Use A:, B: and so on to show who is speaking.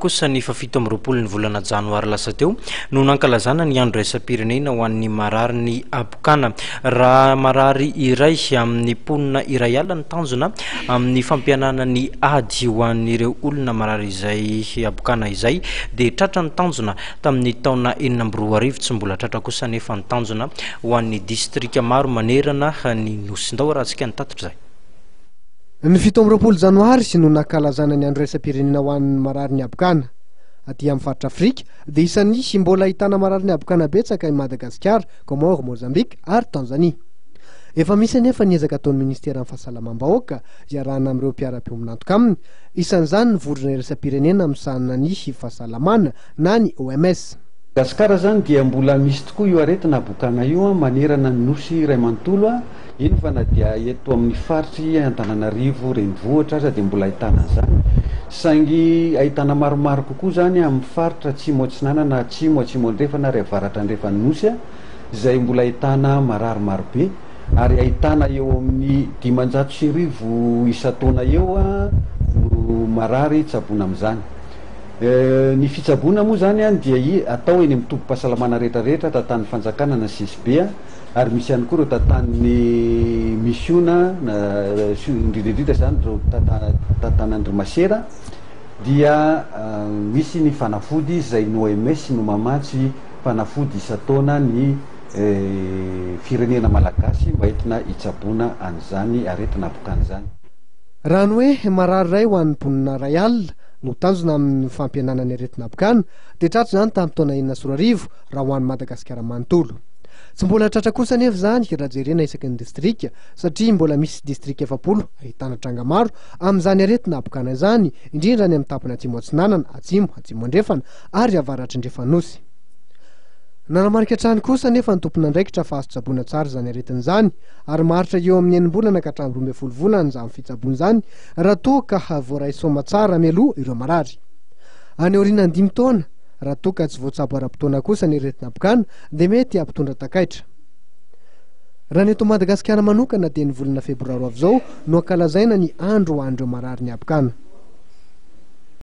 A: kosa ny fafito amby roapolo ny volana janoary lasa teo no nankalazana ny andro raisam-pirenena ho an'ny marary ny abokana. Raha marary iray amin'ny ponina iray alina ny tanjona amin'ny fampianana ny ady ho an'ireo olona marary izay abokana izay dia tratra ny tanjona tamin'ny taona 2024 tsy mbola tratra kosa nefa ny tanjona ho an'ny distrika maro manerana ny Nosindao raha antsika nitatitra izay.
B: Ny 17 janoary no nankalazana ny andro raisam-pirenena ho an'ny marary ny abokana aty amin'ny faritra Afrika dia isan'ny mbola ahitana marary ny abokana betsaka i Madagasikara, Comore, Mozambique ary Tanzania. Efa misy anefa niezaka ataon'ny ministera ny fahasalamam-bahoaka iarahana amin'ireo mpiara-peo minantoka aminy, isan'izany ny vondrona raisam-pirenena amin'ny sahanana ny fahasalamana na ny OMS.
C: Madagasikara zany dia mbola misy tokoa io aretina abokana io manerana ny nosy iray manontolo iny fa na dia eto amin'ny faritry Antananarivo renivohitra aza dia mbola ahitana an'izany, saingy ahitana maromaro kokoa zany amin'ny faritra atsimo atsinana na atsimo andrefa na ry avaratra andrefa ny nosy izay mbola ahitana marary marobe, ary ahitana eo amin'ny 500,000 isa-taona eo no marary tsaboana amin'izany. Ny fitsaboana moa zany dia atao eny amin'ny tobim-pahasalamana rehetrarehetra tantan'ny fanjakana na CSB, ary misy ihany koa ireo tantan'ny misiona indrindrindrindra zany ireo tantan'Andrimasera, dia misy ny fanafody izay ny OMS no mamatsy fanafody isa-taona ny firenena malagasy mba entina hitsaboana an'izany aretina abokana izany.
B: Raha ny hoe marary iray ho an'ny mponina ray alina no tanjona amin'ny fampianana ny aretina abokana dia tratra izany tamin'ny taona 2024 raha ho an'ny Madagasikara manontolo. Tsy mbola tratra kosa nefa izany raha jerena isaky ny distrika satria mbola misy distrika 7 ahitana tranga maro amin'izany aretina abokana izany, indrindra ny amin'ny tapany atsimo atsinanana, atsimo andrefana ary avaratra andrefanosy. Nanamarika hatrany kosa nefa ny tompona andraikitra fa azo tsaboana tsara izany aretina izany, ary maharitra eo amin'ny 9 bolana ka hatramin'ny 12 volana izany fitsaboana izany raha toa ka voaray soma tsara mialoha ireo marary. Any aorianany 5 taona raha toa ka tsy voatsabo ara-potoana kosa ny aretina abokana dia mety hampitondra takaitra. Raha ny eto Madagasikara manokana dia ny volana febroary avy izao no ankalazaina ny andro ho an'ireo marary ny abokana.